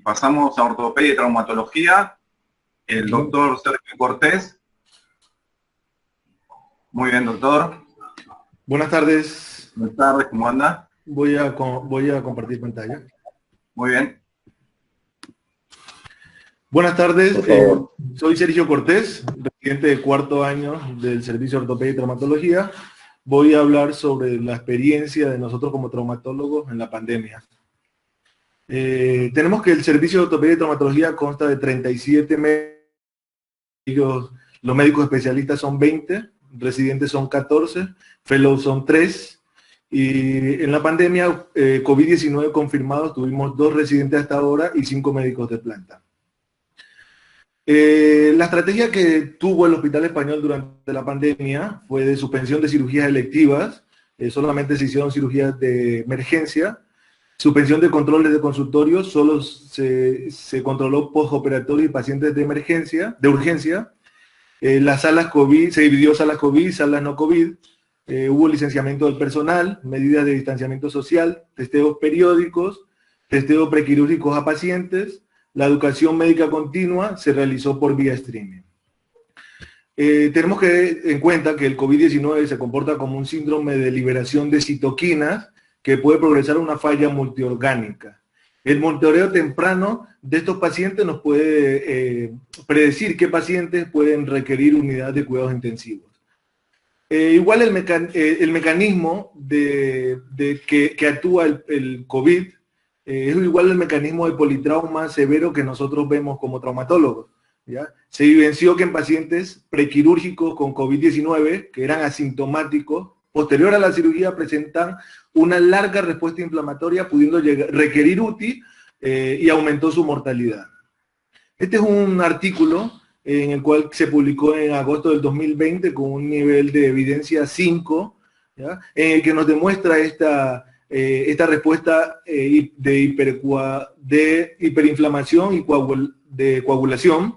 Pasamos a ortopedia y traumatología. El doctor Sergio Cortés. Muy bien, doctor. Buenas tardes. Buenas tardes, ¿cómo anda? Voy a compartir pantalla. Muy bien. Buenas tardes, soy Sergio Cortés, residente de cuarto año del Servicio de Ortopedia y Traumatología. Voy a hablar sobre la experiencia de nosotros como traumatólogos en la pandemia. Tenemos que el Servicio de Ortopedia y Traumatología consta de 37 médicos, los médicos especialistas son 20, residentes son 14, fellows son 3, y en la pandemia COVID-19 confirmados tuvimos 2 residentes hasta ahora y 5 médicos de planta. La estrategia que tuvo el Hospital Español durante la pandemia fue de suspensión de cirugías electivas, solamente se hicieron cirugías de emergencia, suspensión de controles de consultorio, solo se controló postoperatorio y pacientes de emergencia, de urgencia. Las salas COVID, se dividió salas COVID, salas no COVID, hubo licenciamiento del personal, medidas de distanciamiento social, testeos periódicos, testeos prequirúrgicos a pacientes. La educación médica continua se realizó por vía streaming. Tenemos que tener en cuenta que el COVID-19 se comporta como un síndrome de liberación de citoquinas que puede progresar a una falla multiorgánica. El monitoreo temprano de estos pacientes nos puede predecir qué pacientes pueden requerir unidad de cuidados intensivos. Igual el mecanismo que actúa el COVID es igual el mecanismo de politrauma severo que nosotros vemos como traumatólogos, ¿ya? Se evidenció que en pacientes prequirúrgicos con COVID-19, que eran asintomáticos, posterior a la cirugía presentan una larga respuesta inflamatoria, pudiendo requerir UTI y aumentó su mortalidad. Este es un artículo en el cual se publicó en agosto del 2020 con un nivel de evidencia 5, ¿ya? En el que nos demuestra esta respuesta de hiperinflamación y de coagulación,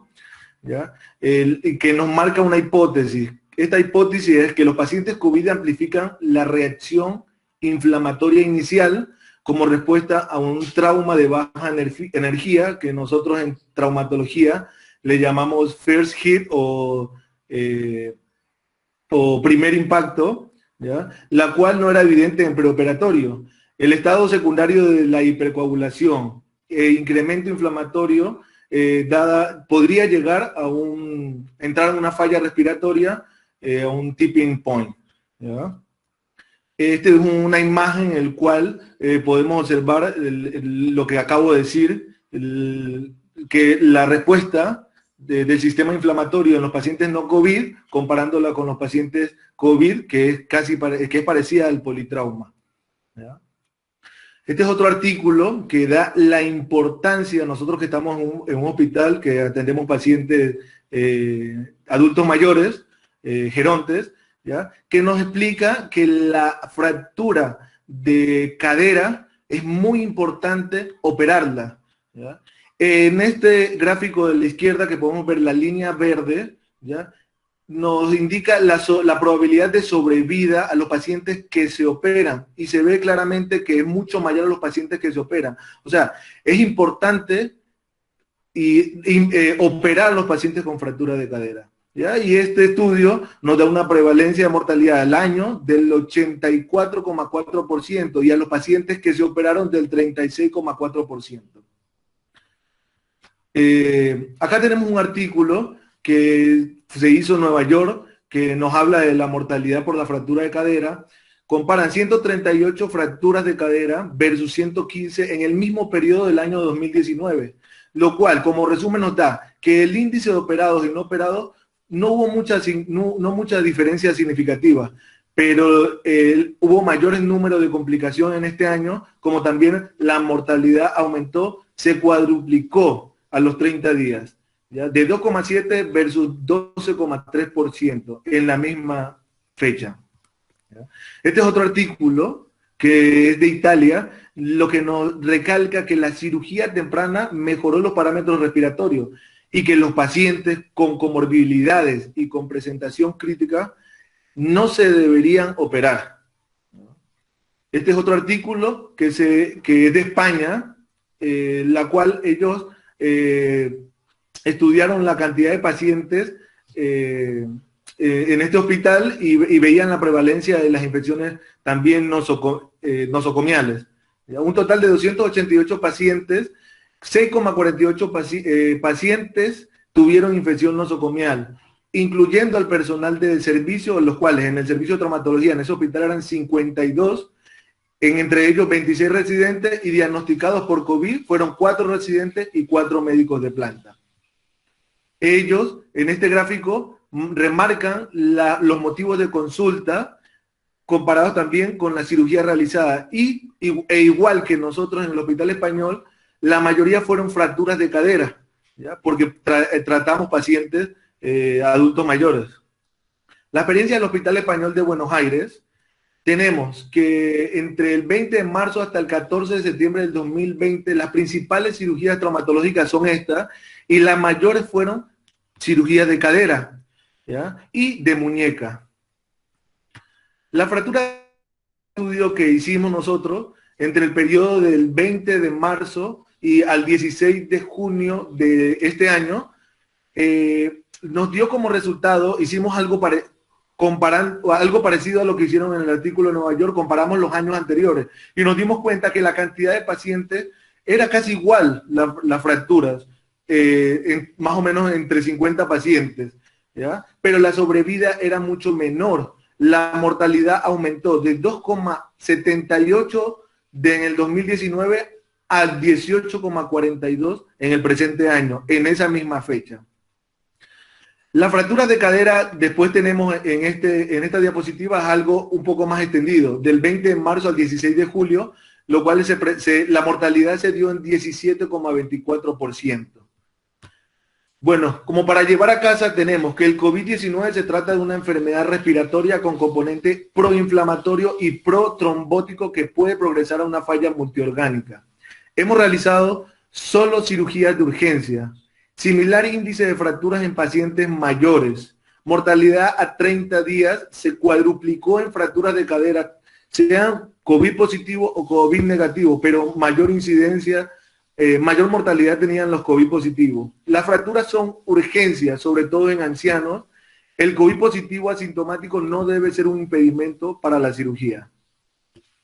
¿ya? Que nos marca una hipótesis. Esta hipótesis es que los pacientes COVID amplifican la reacción inflamatoria inicial como respuesta a un trauma de baja energía, que nosotros en traumatología le llamamos first hit o primer impacto, ¿ya? La cual no era evidente en preoperatorio. El estado secundario de la hipercoagulación e incremento inflamatorio podría llegar a entrar en una falla respiratoria, a un tipping point, ¿ya? Esta es una imagen en la cual podemos observar lo que acabo de decir, que la respuesta del sistema inflamatorio en los pacientes no COVID, comparándola con los pacientes COVID, que es parecida al politrauma, ¿ya? Este es otro artículo que da la importancia, nosotros que estamos en un hospital que atendemos pacientes adultos mayores, gerontes, ¿ya? Que nos explica que la fractura de cadera es muy importante operarla, ¿ya? En este gráfico de la izquierda que podemos ver la línea verde, ¿ya? Nos indica la probabilidad de sobrevida a los pacientes que se operan, y se ve claramente que es mucho mayor a los pacientes que se operan. O sea, es importante operar a los pacientes con fractura de cadera, ¿ya? Y este estudio nos da una prevalencia de mortalidad al año del 84,4% y a los pacientes que se operaron del 36,4%. Acá tenemos un artículo que se hizo en Nueva York, que nos habla de la mortalidad por la fractura de cadera. Comparan 138 fracturas de cadera versus 115 en el mismo periodo del año 2019, lo cual, como resumen, nos da que el índice de operados y no operados no hubo muchas diferencias significativas, pero hubo mayores números de complicaciones en este año, como también la mortalidad aumentó, se cuadruplicó a los 30 días. ¿Ya? De 2,7 versus 12,3% en la misma fecha. ¿Ya? Este es otro artículo que es de Italia, lo que nos recalca que la cirugía temprana mejoró los parámetros respiratorios y que los pacientes con comorbilidades y con presentación crítica no se deberían operar. Este es otro artículo que es de España, la cual ellos estudiaron la cantidad de pacientes en este hospital y veían la prevalencia de las infecciones también nosocomiales. Un total de 288 pacientes, 6,48 pacientes tuvieron infección nosocomial, incluyendo al personal del servicio, los cuales en el servicio de traumatología en ese hospital eran 52, entre ellos 26 residentes, y diagnosticados por COVID fueron 4 residentes y 4 médicos de planta. Ellos, en este gráfico, remarcan los motivos de consulta comparados también con la cirugía realizada. E igual que nosotros en el Hospital Español, la mayoría fueron fracturas de cadera, ¿ya? Porque tratamos pacientes adultos mayores. La experiencia del Hospital Español de Buenos Aires, tenemos que entre el 20 de marzo hasta el 14 de septiembre del 2020, las principales cirugías traumatológicas son estas, y las mayores fueron cirugías de cadera, ¿ya? Y de muñeca. La fractura de estudio que hicimos nosotros entre el periodo del 20 de marzo y al 16 de junio de este año, nos dio como resultado, hicimos algo parecido a lo que hicieron en el artículo de Nueva York, comparamos los años anteriores y nos dimos cuenta que la cantidad de pacientes era casi igual, las fracturas, más o menos entre 50 pacientes, ¿ya? Pero la sobrevida era mucho menor. La mortalidad aumentó de 2,78 en el 2019 a 18,42 en el presente año, en esa misma fecha. Las fracturas de cadera, después tenemos en esta diapositiva algo un poco más extendido, del 20 de marzo al 16 de julio, lo cual la mortalidad se dio en 17,24%. Bueno, como para llevar a casa tenemos que el COVID-19 se trata de una enfermedad respiratoria con componente proinflamatorio y protrombótico que puede progresar a una falla multiorgánica. Hemos realizado solo cirugías de urgencia. Similar índice de fracturas en pacientes mayores. Mortalidad a 30 días se cuadruplicó en fracturas de cadera, sean COVID positivo o COVID negativo, pero mayor incidencia, mayor mortalidad tenían los COVID positivos. Las fracturas son urgencias, sobre todo en ancianos. El COVID positivo asintomático no debe ser un impedimento para la cirugía.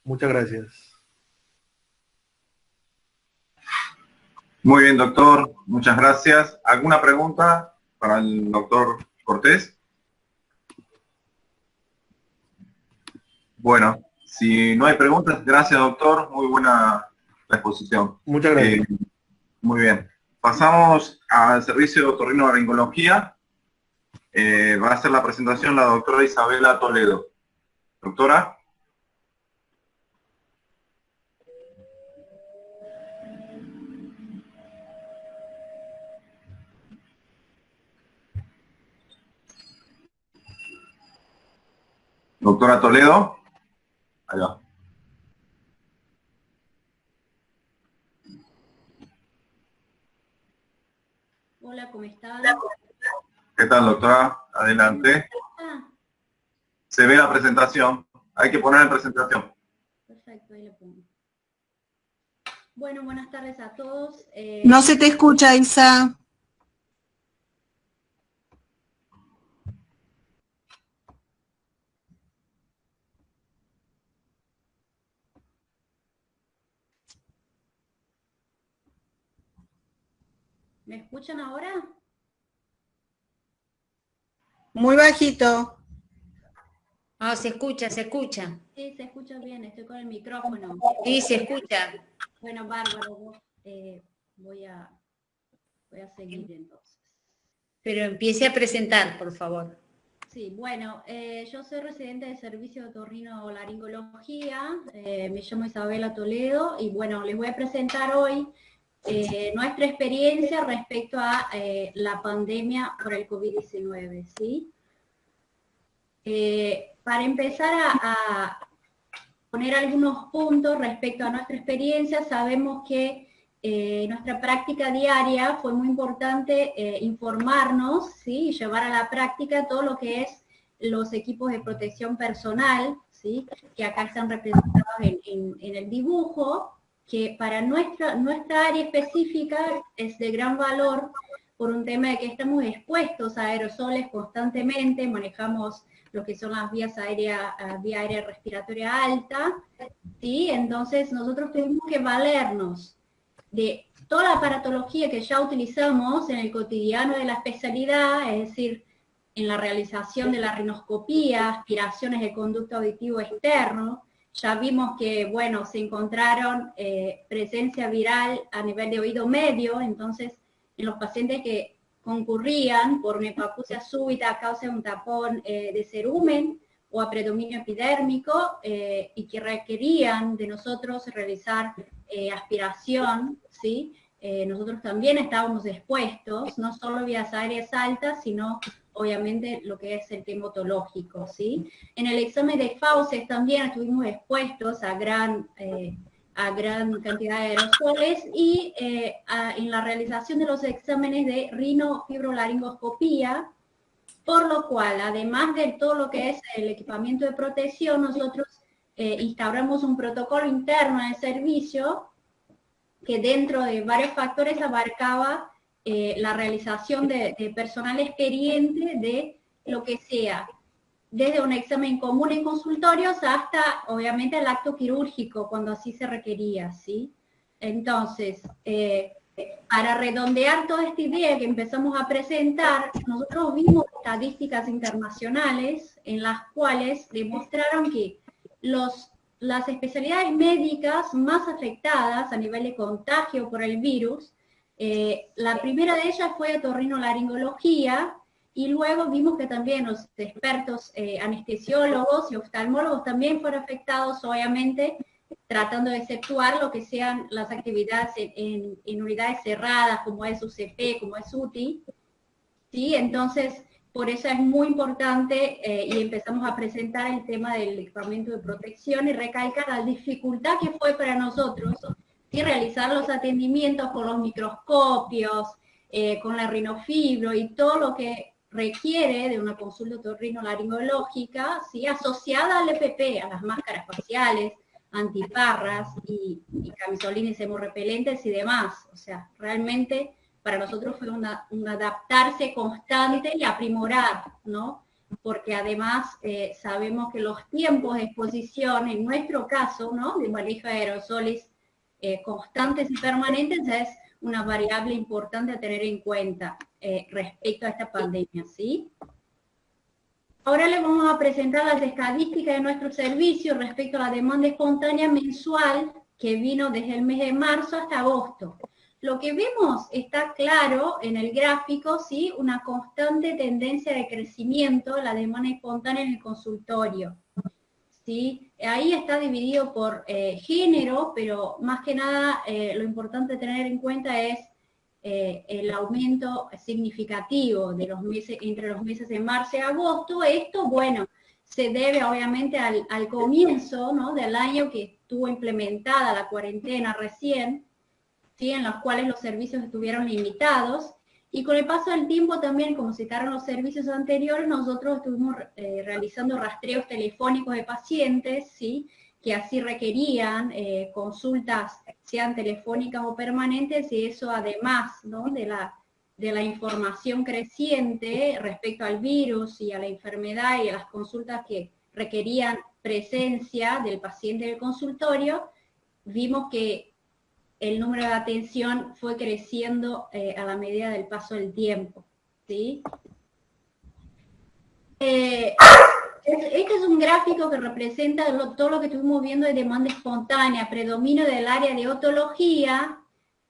Muchas gracias. Muy bien, doctor. Muchas gracias. ¿Alguna pregunta para el doctor Cortés? Bueno, si no hay preguntas, gracias, doctor. Muy buena la exposición. Muchas gracias. Muy bien. Pasamos al servicio de otorrinolaringología. Va a hacer la presentación la doctora Isabela Toledo. Doctora. Doctora Toledo. Ahí va. Hola, ¿cómo están? ¿Qué tal, doctora? Adelante. Se ve la presentación. Hay que poner en presentación. Perfecto, ahí la pongo. Bueno, buenas tardes a todos. No se te escucha, Isa. ¿Me escuchan ahora? Muy bajito. Ah, se escucha, se escucha. Sí, se escucha bien, estoy con el micrófono. Sí, se escucha. Bueno, bárbaro, voy a seguir entonces. Pero empiece a presentar, por favor. Sí, bueno, yo soy residente del servicio de otorrinolaringología, me llamo Isabela Toledo y bueno, les voy a presentar hoy nuestra experiencia respecto a la pandemia por el COVID-19, ¿sí? Para empezar a poner algunos puntos respecto a nuestra experiencia, sabemos que nuestra práctica diaria fue muy importante informarnos, ¿sí? Y llevar a la práctica todo lo que es los equipos de protección personal, ¿sí? Que acá están representados en el dibujo, que para nuestra área específica es de gran valor por un tema de que estamos expuestos a aerosoles constantemente, manejamos lo que son las vías aéreas, vía aérea respiratoria alta, ¿sí? Entonces nosotros tenemos que valernos de toda la aparatología que ya utilizamos en el cotidiano de la especialidad, es decir, en la realización de la rinoscopía, aspiraciones de conducto auditivo externo. Ya vimos que, bueno, se encontraron presencia viral a nivel de oído medio, entonces en los pacientes que concurrían por una hipoacusia súbita a causa de un tapón de cerumen o a predominio epidérmico y que requerían de nosotros realizar aspiración, ¿sí? Nosotros también estábamos expuestos, no solo vías aéreas altas, sino obviamente lo que es el tema otológico, ¿sí? En el examen de fauces también estuvimos expuestos a gran cantidad de aerosoles y en la realización de los exámenes de rinofibrolaringoscopía, por lo cual, además de todo lo que es el equipamiento de protección, nosotros instauramos un protocolo interno en el servicio que dentro de varios factores abarcaba la realización de personal experiente de lo que sea, desde un examen común en consultorios hasta, obviamente, el acto quirúrgico, cuando así se requería, ¿sí? Entonces, para redondear toda esta idea que empezamos a presentar, nosotros vimos estadísticas internacionales en las cuales demostraron que las especialidades médicas más afectadas a nivel de contagio por el virus, la primera de ellas fue otorrinolaringología, y luego vimos que también los expertos anestesiólogos y oftalmólogos también fueron afectados, obviamente, tratando de exceptuar lo que sean las actividades en unidades cerradas, como es UCP, como es UTI, ¿sí? Entonces, por eso es muy importante y empezamos a presentar el tema del equipamiento de protección y recalcar la dificultad que fue para nosotros, ¿sí? Realizar los atendimientos con los microscopios, con la rinofibro y todo lo que requiere de una consulta otorrinolaringológica, ¿sí? Asociada al EPP, a las máscaras faciales, antiparras y camisolines hemorrepelentes y demás. O sea, realmente para nosotros fue un adaptarse constante y aprimorar, ¿no? Porque además sabemos que los tiempos de exposición, en nuestro caso, ¿no? De manejo de aerosoles constantes y permanentes es una variable importante a tener en cuenta respecto a esta pandemia, ¿sí? Ahora les vamos a presentar las estadísticas de nuestro servicio respecto a la demanda espontánea mensual que vino desde el mes de marzo hasta agosto. Lo que vemos está claro en el gráfico, ¿sí? Una constante tendencia de crecimiento de la demanda espontánea en el consultorio, ¿sí? Ahí está dividido por género, pero más que nada lo importante tener en cuenta es el aumento significativo de los meses, entre los meses de marzo y agosto. Esto, bueno, se debe obviamente al comienzo, ¿no? Del año que estuvo implementada la cuarentena recién, ¿sí? En los cuales los servicios estuvieron limitados, y con el paso del tiempo también, como citaron los servicios anteriores, nosotros estuvimos realizando rastreos telefónicos de pacientes, ¿sí? Que así requerían consultas, sean telefónicas o permanentes, y eso además, ¿no? de la información creciente respecto al virus y a la enfermedad y a las consultas que requerían presencia del paciente en el consultorio, vimos que el número de atención fue creciendo a la medida del paso del tiempo, ¿sí? Este es un gráfico que representa todo lo que estuvimos viendo de demanda espontánea, predominio del área de otología,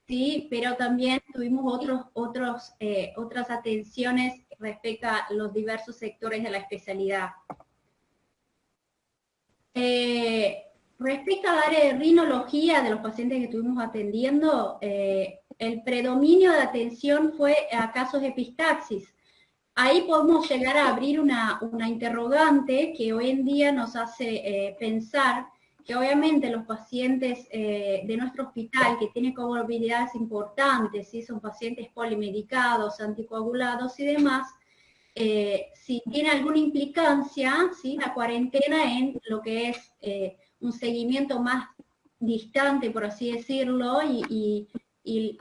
¿sí? Pero también tuvimos otras atenciones respecto a los diversos sectores de la especialidad. Respecto al área de rinología de los pacientes que estuvimos atendiendo, el predominio de atención fue a casos de epistaxis. Ahí podemos llegar a abrir una interrogante que hoy en día nos hace pensar que obviamente los pacientes de nuestro hospital que tienen comorbilidades importantes, ¿sí? Son pacientes polimedicados, anticoagulados y demás, si tiene alguna implicancia, ¿sí? La cuarentena en lo que es un seguimiento más distante, por así decirlo, y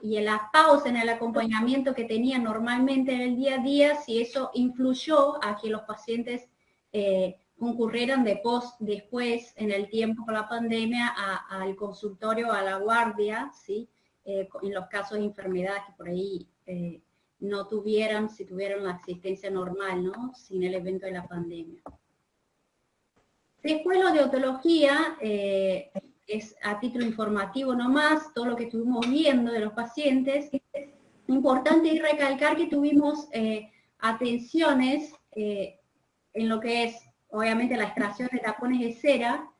la pausa en el acompañamiento que tenían normalmente en el día a día, si eso influyó a que los pacientes concurrieran después, en el tiempo con la pandemia, al consultorio, a la guardia, ¿sí? En los casos de enfermedades que por ahí no tuvieran, si tuvieran la asistencia normal, ¿no? Sin el evento de la pandemia. Después lo de otología, es a título informativo nomás, todo lo que estuvimos viendo de los pacientes. Importante es recalcar que tuvimos atenciones en lo que es, obviamente, la extracción de tapones de cera,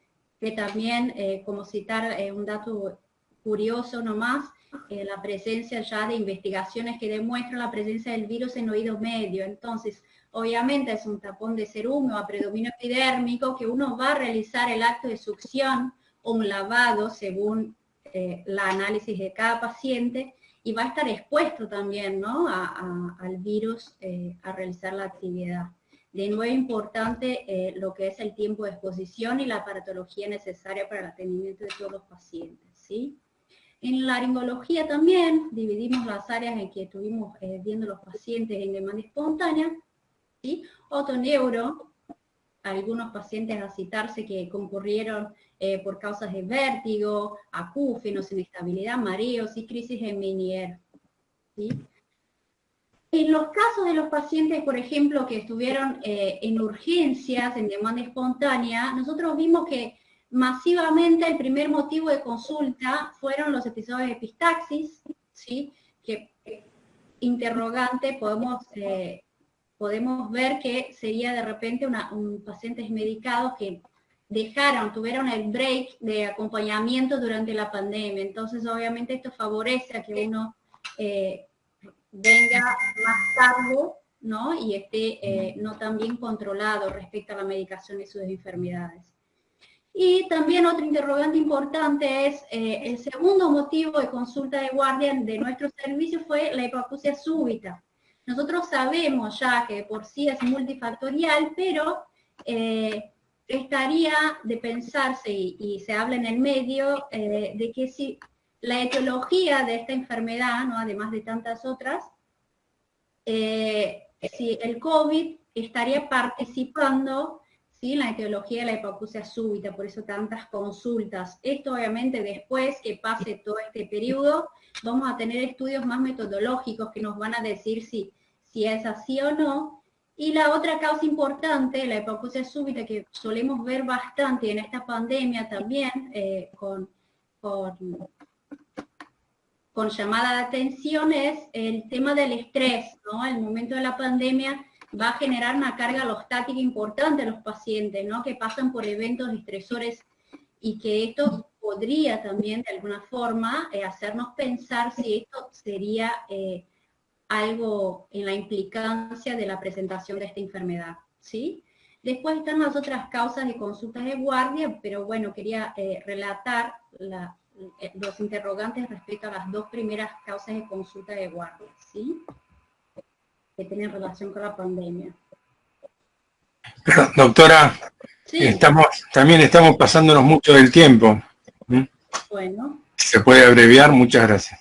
que también, como citar un dato curioso nomás, la presencia ya de investigaciones que demuestran la presencia del virus en oído medio. Entonces, obviamente es un tapón de cerumen o a predominio epidérmico que uno va a realizar el acto de succión o un lavado según la análisis de cada paciente, y va a estar expuesto también, ¿no? al virus a realizar la actividad. De nuevo, importante lo que es el tiempo de exposición y la aparatología necesaria para el atendimiento de todos los pacientes, ¿sí? En laringología también dividimos las áreas en que estuvimos viendo los pacientes en demanda espontánea, ¿sí? Otoneuro, algunos pacientes a citarse que concurrieron por causas de vértigo, acúfenos, inestabilidad, mareos y crisis de Meniere, ¿sí? En los casos de los pacientes, por ejemplo, que estuvieron en urgencias, en demanda espontánea, nosotros vimos que masivamente el primer motivo de consulta fueron los episodios de epistaxis, ¿sí? Que interrogante podemos ver que sería de repente pacientes medicados que tuvieron el break de acompañamiento durante la pandemia. Entonces, obviamente, esto favorece a que uno venga más tarde, ¿no? Y esté no tan bien controlado respecto a la medicación y sus enfermedades. Y también otro interrogante importante es, el segundo motivo de consulta de guardia de nuestro servicio fue la hipoacusia súbita. Nosotros sabemos ya que por sí es multifactorial, pero estaría de pensarse, y se habla en el medio, de que si la etiología de esta enfermedad, ¿no? Además de tantas otras, si el COVID estaría participando, ¿sí?, en la etiología de la hipoacusia súbita, por eso tantas consultas. Esto obviamente después que pase todo este periodo, vamos a tener estudios más metodológicos que nos van a decir si es así o no. Y la otra causa importante, la hipoacusia súbita, que solemos ver bastante en esta pandemia también, con llamada de atención, es el tema del estrés, ¿no? El momento de la pandemia va a generar una carga alostática importante a los pacientes, ¿no? Que pasan por eventos estresores, y que esto podría también de alguna forma hacernos pensar si esto sería algo en la implicancia de la presentación de esta enfermedad, ¿sí? Después están las otras causas de consultas de guardia, pero bueno, quería relatar los interrogantes respecto a las dos primeras causas de consulta de guardia, ¿sí? Que tienen relación con la pandemia. Pero, doctora, Sí. también estamos pasándonos mucho del tiempo. Bueno. Si se puede abreviar, muchas gracias.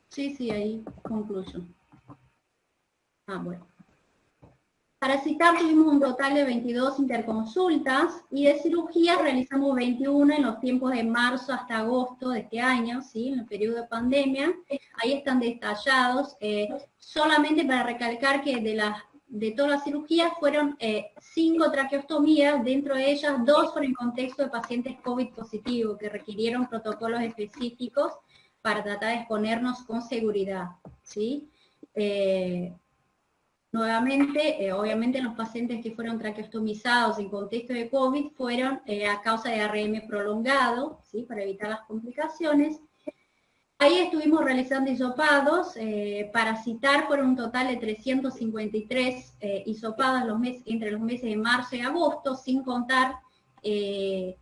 Sí, ahí concluyo. Bueno. Para citar, tuvimos un total de 22 interconsultas, y de cirugía realizamos 21 en los tiempos de marzo hasta agosto de este año, ¿sí? En el periodo de pandemia. Ahí están detallados, solamente para recalcar que de todas las cirugías fueron 5 traqueostomías, dentro de ellas 2 fueron en contexto de pacientes COVID positivos, que requirieron protocolos específicos para tratar de exponernos con seguridad, ¿sí? Nuevamente, obviamente los pacientes que fueron traqueostomizados en contexto de COVID fueron a causa de ARM prolongado, ¿sí? Para evitar las complicaciones. Ahí estuvimos realizando hisopados, para citar fueron un total de 353 hisopados entre los meses de marzo y agosto, sin contar el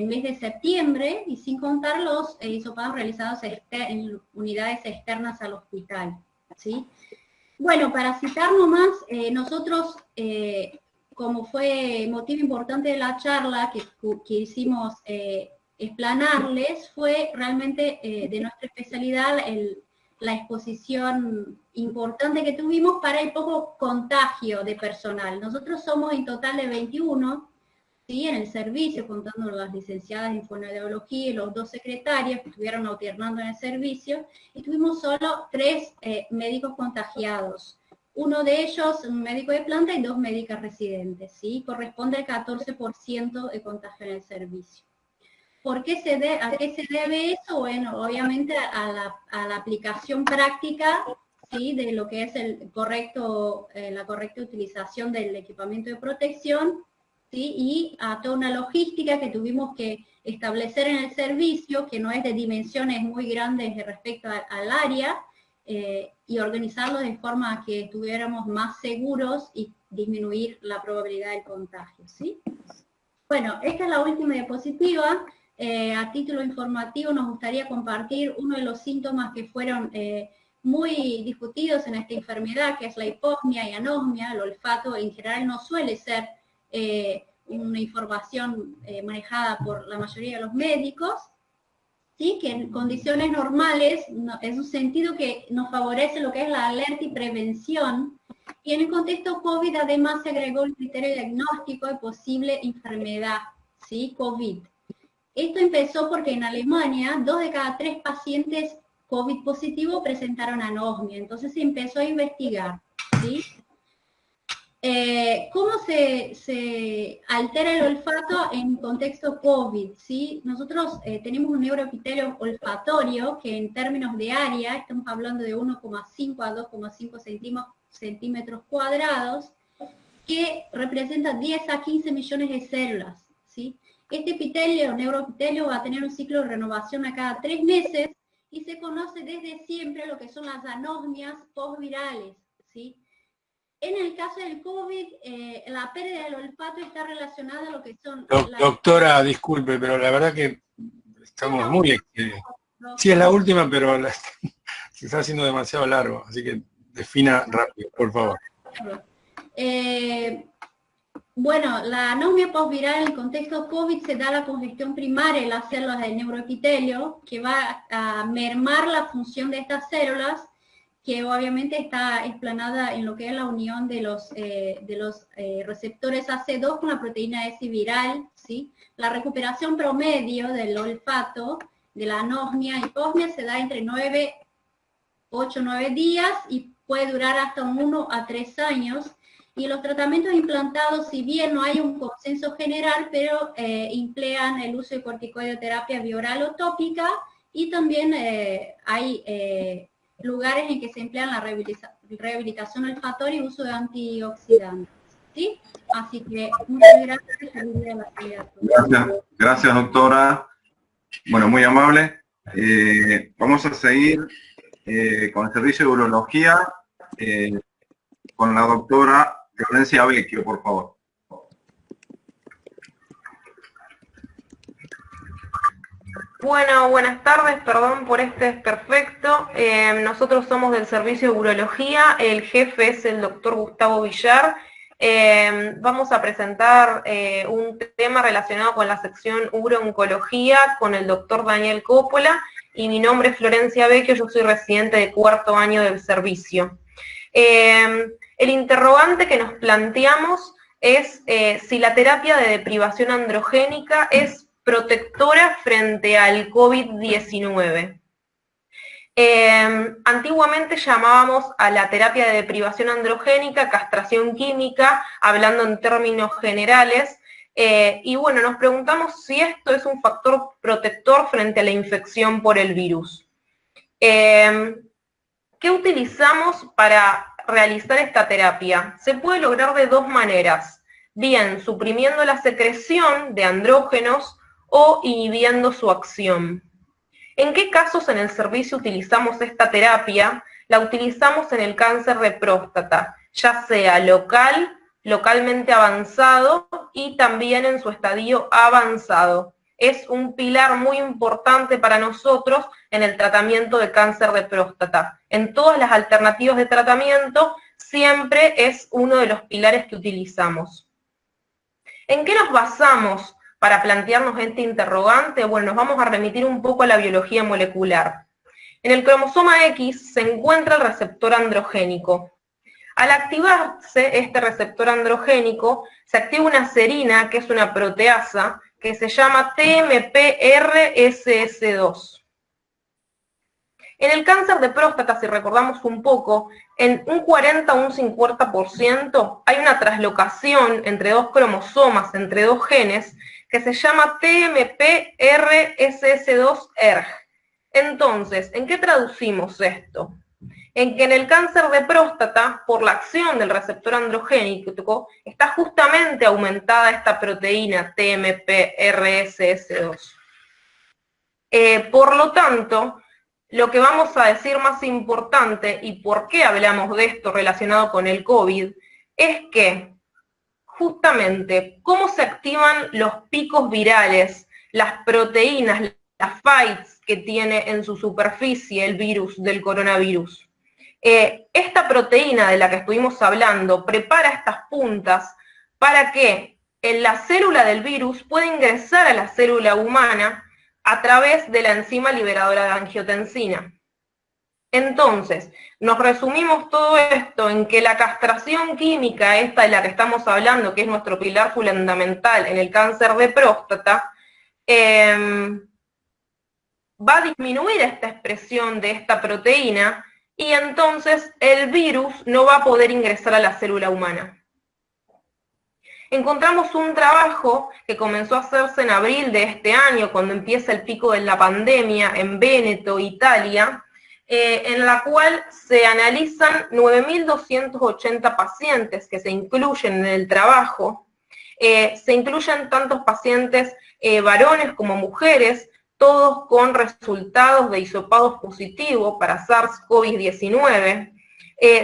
mes de septiembre, y sin contar los hisopados realizados en unidades externas al hospital, ¿sí? Bueno, para citar nomás, nosotros, como fue motivo importante de la charla que hicimos explanarles fue realmente de nuestra especialidad la exposición importante que tuvimos para el poco contagio de personal. Nosotros somos en total de 21, ¿sí? En el servicio, contando las licenciadas en fonoaudiología y los 2 secretarios que estuvieron alternando en el servicio, y tuvimos solo 3 médicos contagiados. Uno de ellos, un médico de planta, y 2 médicas residentes, ¿sí? Corresponde al 14% de contagio en el servicio. ¿A qué se debe eso? Bueno, obviamente a la aplicación práctica, ¿sí? De lo que es la correcta utilización del equipamiento de protección, ¿sí? Y a toda una logística que tuvimos que establecer en el servicio, que no es de dimensiones muy grandes respecto al área, y organizarlo de forma que estuviéramos más seguros y disminuir la probabilidad del contagio, ¿sí? Bueno, esta es la última diapositiva. A título informativo nos gustaría compartir uno de los síntomas que fueron muy discutidos en esta enfermedad, que es la hiposmia y anosmia. El olfato en general no suele ser una información manejada por la mayoría de los médicos, ¿sí? Que en condiciones normales es un sentido que nos favorece lo que es la alerta y prevención, y en el contexto COVID además se agregó el criterio diagnóstico de posible enfermedad, ¿sí? COVID. Esto empezó porque en Alemania 2 de cada 3 pacientes COVID positivo presentaron anosmia, entonces se empezó a investigar, ¿sí? ¿Cómo se altera el olfato en contexto COVID? ¿Sí? Nosotros tenemos un neuroepitelio olfatorio que en términos de área, estamos hablando de 1,5 a 2,5 centímetros cuadrados, que representa 10 a 15 millones de células, ¿sí? Este epitelio, neuroepitelio, va a tener un ciclo de renovación a cada 3 meses y se conoce desde siempre lo que son las anosmias postvirales, ¿sí? En el caso del COVID, la pérdida del olfato está relacionada a lo que son... Doctora, disculpe, pero la verdad que estamos muy... Sí, es la última, pero se está haciendo demasiado largo, así que defina rápido, por favor. Bueno, la anosmia postviral en el contexto COVID se da la congestión primaria en las células del neuroepitelio, que va a mermar la función de estas células, que obviamente está explanada en lo que es la unión de los receptores AC2 con la proteína S viral, ¿sí? La recuperación promedio del olfato, de la anosmia y hiposmia, se da entre 8 o 9 días y puede durar hasta 1 a 3 años. Y los tratamientos implantados, si bien no hay un consenso general, pero emplean el uso de corticoidoterapia bioral o tópica, y también hay lugares en que se emplean la rehabilitación olfatoria y uso de antioxidantes, ¿sí? Así que muchas gracias. Gracias, doctora. Bueno, muy amable. Vamos a seguir con el servicio de urología, con la doctora Florencia Vecchio, por favor. Bueno, buenas tardes, perdón por este desperfecto. Nosotros somos del servicio de urología, el jefe es el doctor Gustavo Villar. Vamos a presentar un tema relacionado con la sección urooncología con el doctor Daniel Coppola, y mi nombre es Florencia Vecchio, yo soy residente de 4º año del servicio. El interrogante que nos planteamos es si la terapia de deprivación androgénica es protectora frente al COVID-19. Antiguamente llamábamos a la terapia de deprivación androgénica castración química, hablando en términos generales, y bueno, nos preguntamos si esto es un factor protector frente a la infección por el virus. ¿Qué utilizamos para realizar esta terapia? Se puede lograr de 2 maneras, bien suprimiendo la secreción de andrógenos o inhibiendo su acción. ¿En qué casos en el servicio utilizamos esta terapia? La utilizamos en el cáncer de próstata, ya sea localmente avanzado y también en su estadio avanzado. Es un pilar muy importante para nosotros en el tratamiento de cáncer de próstata. En todas las alternativas de tratamiento siempre es uno de los pilares que utilizamos. ¿En qué nos basamos para plantearnos este interrogante, bueno, nos vamos a remitir un poco a la biología molecular. En el cromosoma X se encuentra el receptor androgénico. Al activarse este receptor androgénico, se activa una serina, que es una proteasa, que se llama TMPRSS2. En el cáncer de próstata, si recordamos un poco, en un 40 o un 50% hay una traslocación entre dos cromosomas, entre dos genes, que se llama TMPRSS2-ERG. Entonces, ¿en qué traducimos esto? En que en el cáncer de próstata, por la acción del receptor androgénico, está justamente aumentada esta proteína TMPRSS2. Por lo tanto, lo que vamos a decir más importante, y por qué hablamos de esto relacionado con el COVID, es que justamente cómo se activan los picos virales, las proteínas, las fights que tiene en su superficie el virus del coronavirus. Esta proteína de la que estuvimos hablando prepara estas puntas para que en la célula del virus pueda ingresar a la célula humana a través de la enzima liberadora de angiotensina. Entonces, nos resumimos todo esto en que la castración química, esta de la que estamos hablando, que es nuestro pilar fundamental en el cáncer de próstata, va a disminuir esta expresión de esta proteína y entonces el virus no va a poder ingresar a la célula humana. Encontramos un trabajo que comenzó a hacerse en abril de este año, cuando empieza el pico de la pandemia, en Véneto, Italia, en la cual se analizan 9.280 pacientes que se incluyen en el trabajo. Se incluyen tantos pacientes varones como mujeres, todos con resultados de hisopados positivos para SARS-CoV-19.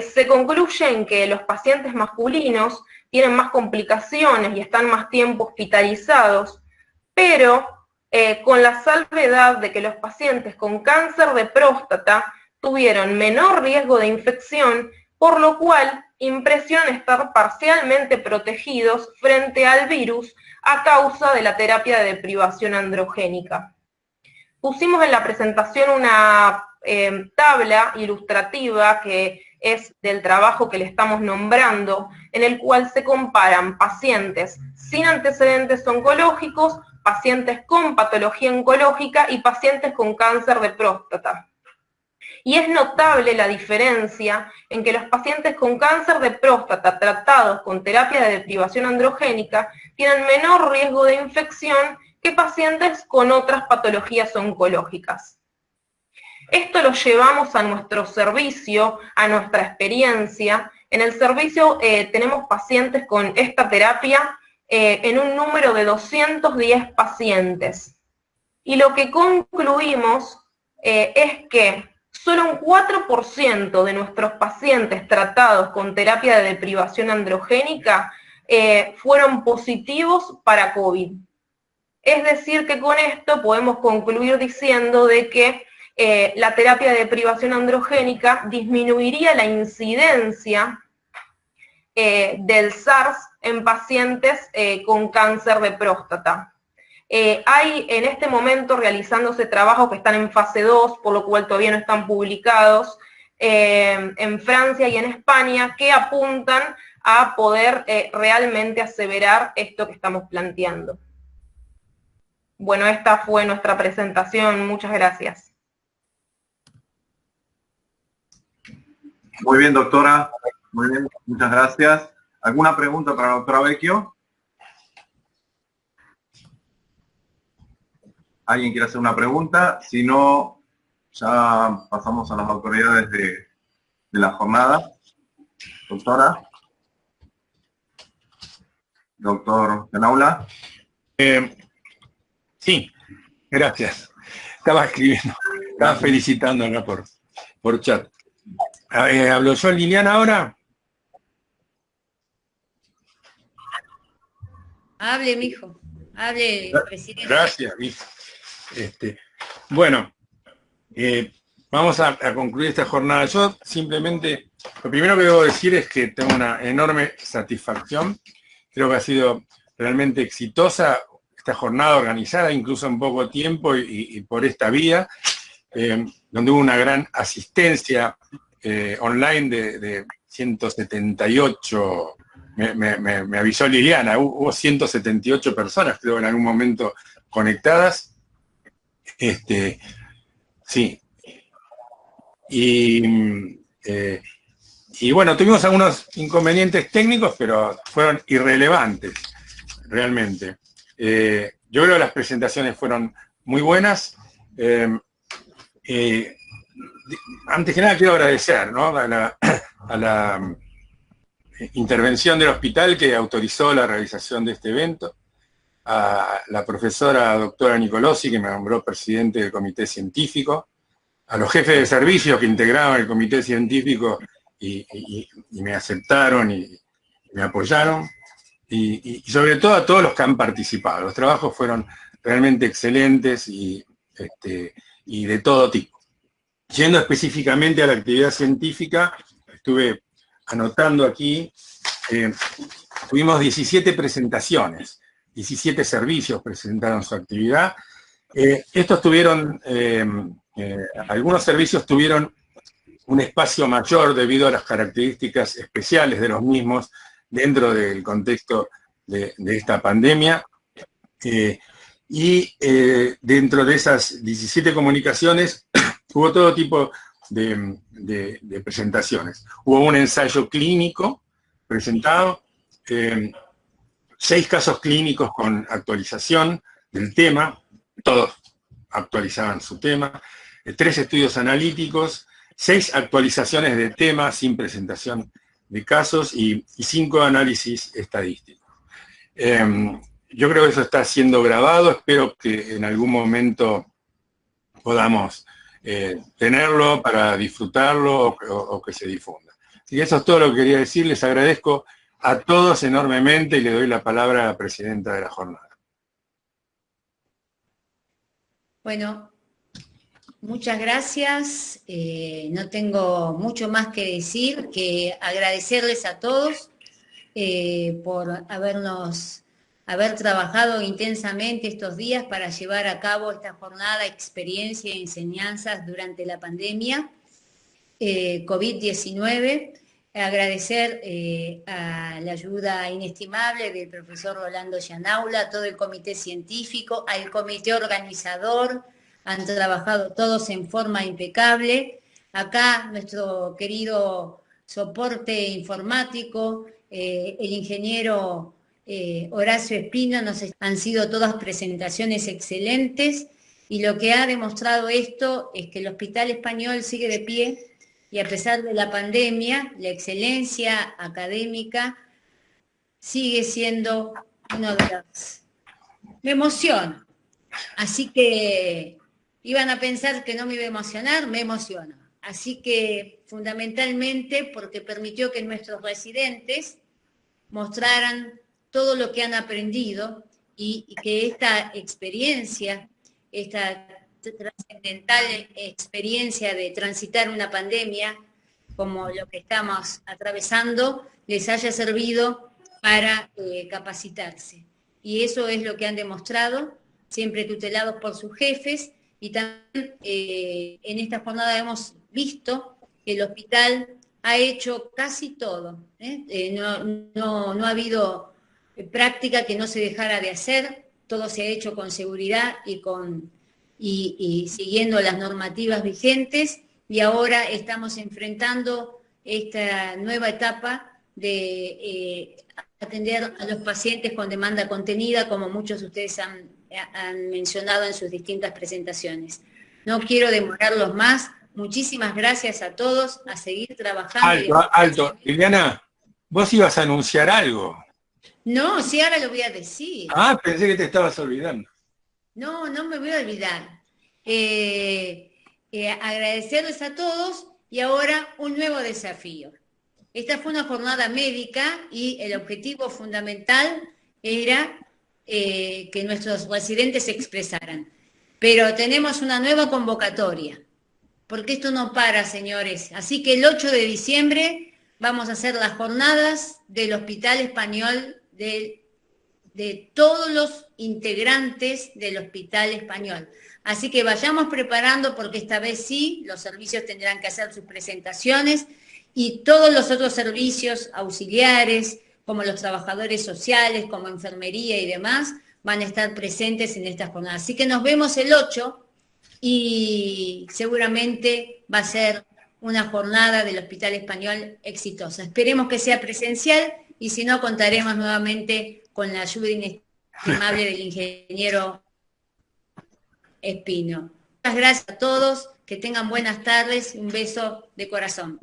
Se concluye en que los pacientes masculinos tienen más complicaciones y están más tiempo hospitalizados, pero con la salvedad de que los pacientes con cáncer de próstata tuvieron menor riesgo de infección, por lo cual impresionan estar parcialmente protegidos frente al virus a causa de la terapia de deprivación androgénica. Pusimos en la presentación una tabla ilustrativa que es del trabajo que le estamos nombrando, en el cual se comparan pacientes sin antecedentes oncológicos, pacientes con patología oncológica y pacientes con cáncer de próstata. Y es notable la diferencia en que los pacientes con cáncer de próstata tratados con terapia de deprivación androgénica tienen menor riesgo de infección que pacientes con otras patologías oncológicas. Esto lo llevamos a nuestro servicio, a nuestra experiencia. En el servicio tenemos pacientes con esta terapia en un número de 210 pacientes. Y lo que concluimos es que solo un 4% de nuestros pacientes tratados con terapia de deprivación androgénica fueron positivos para COVID. Es decir, que con esto podemos concluir diciendo de que la terapia de deprivación androgénica disminuiría la incidencia del SARS en pacientes con cáncer de próstata. Hay en este momento realizándose trabajos que están en fase 2, por lo cual todavía no están publicados, en Francia y en España, que apuntan a poder realmente aseverar esto que estamos planteando. Bueno, esta fue nuestra presentación. Muchas gracias. Muy bien, doctora. Muy bien, muchas gracias. ¿Alguna pregunta para la doctora Vecchio? ¿Alguien quiere hacer una pregunta? Si no, ya pasamos a las autoridades de la jornada. Doctora. Doctor Benaula. Sí, gracias. Estaba escribiendo, estaba felicitando acá por chat. ¿Hablo yo, Liliana, ahora? Hable, mijo. Hable, presidente. Gracias, mijo. Bueno, vamos a concluir esta jornada. Yo simplemente, lo primero que debo decir es que tengo una enorme satisfacción. Creo que ha sido realmente exitosa esta jornada organizada, incluso en poco tiempo y por esta vía, donde hubo una gran asistencia online de 178, me avisó Liliana, hubo 178 personas, creo, en algún momento conectadas. Sí. Y bueno, tuvimos algunos inconvenientes técnicos, pero fueron irrelevantes, realmente. Yo creo que las presentaciones fueron muy buenas. Antes que nada quiero agradecer, ¿no?, a la intervención del hospital que autorizó la realización de este evento, a la profesora doctora Nicolosi, que me nombró presidente del comité científico, a los jefes de servicio que integraban el comité científico y me aceptaron y me apoyaron, y sobre todo a todos los que han participado. Los trabajos fueron realmente excelentes y de todo tipo. Yendo específicamente a la actividad científica, estuve anotando aquí, tuvimos 17 presentaciones, 17 servicios presentaron su actividad. Estos tuvieron, algunos servicios tuvieron un espacio mayor debido a las características especiales de los mismos dentro del contexto de esta pandemia. Dentro de esas 17 comunicaciones hubo todo tipo de presentaciones. Hubo un ensayo clínico presentado, 6 casos clínicos con actualización del tema, todos actualizaban su tema, 3 estudios analíticos, 6 actualizaciones de temas sin presentación de casos y 5 análisis estadísticos. Yo creo que eso está siendo grabado, espero que en algún momento podamos tenerlo para disfrutarlo o que se difunda. Y eso es todo lo que quería decir, les agradezco a todos enormemente y le doy la palabra a la presidenta de la jornada. Bueno, muchas gracias. No tengo mucho más que decir, que agradecerles a todos por haber trabajado intensamente estos días para llevar a cabo esta jornada, experiencia y enseñanzas durante la pandemia COVID-19. Agradecer a la ayuda inestimable del profesor Rolando Gianaula, a todo el comité científico, al comité organizador, han trabajado todos en forma impecable. Acá nuestro querido soporte informático, el ingeniero Horacio Espino, han sido todas presentaciones excelentes, y lo que ha demostrado esto es que el Hospital Español sigue de pie, y a pesar de la pandemia, la excelencia académica sigue siendo uno de los... Me emociona. Así que iban a pensar que no me iba a emocionar, me emociona. Así que fundamentalmente porque permitió que nuestros residentes mostraran todo lo que han aprendido y que esta experiencia, esta trascendental experiencia de transitar una pandemia como lo que estamos atravesando, les haya servido para capacitarse. Y eso es lo que han demostrado, siempre tutelados por sus jefes, y también en esta jornada hemos visto que el hospital ha hecho casi todo. No ha habido práctica que no se dejara de hacer, todo se ha hecho con seguridad y siguiendo las normativas vigentes, y ahora estamos enfrentando esta nueva etapa de atender a los pacientes con demanda contenida, como muchos de ustedes han mencionado en sus distintas presentaciones. No quiero demorarlos más. Muchísimas gracias a todos, a seguir trabajando. Alto. Liliana, vos ibas a anunciar algo. No, sí, ahora lo voy a decir. Ah, pensé que te estabas olvidando. No, no me voy a olvidar. Agradecerles a todos, y ahora un nuevo desafío. Esta fue una jornada médica y el objetivo fundamental era que nuestros residentes se expresaran. Pero tenemos una nueva convocatoria, porque esto no para, señores. Así que el 8 de diciembre vamos a hacer las jornadas del Hospital Español de de todos los integrantes del Hospital Español. Así que vayamos preparando, porque esta vez sí, los servicios tendrán que hacer sus presentaciones y todos los otros servicios auxiliares, como los trabajadores sociales, como enfermería y demás, van a estar presentes en esta jornada. Así que nos vemos el 8 y seguramente va a ser una jornada del Hospital Español exitosa. Esperemos que sea presencial y si no, contaremos nuevamente con la ayuda inestimable del ingeniero Espino. Muchas gracias a todos, que tengan buenas tardes y un beso de corazón.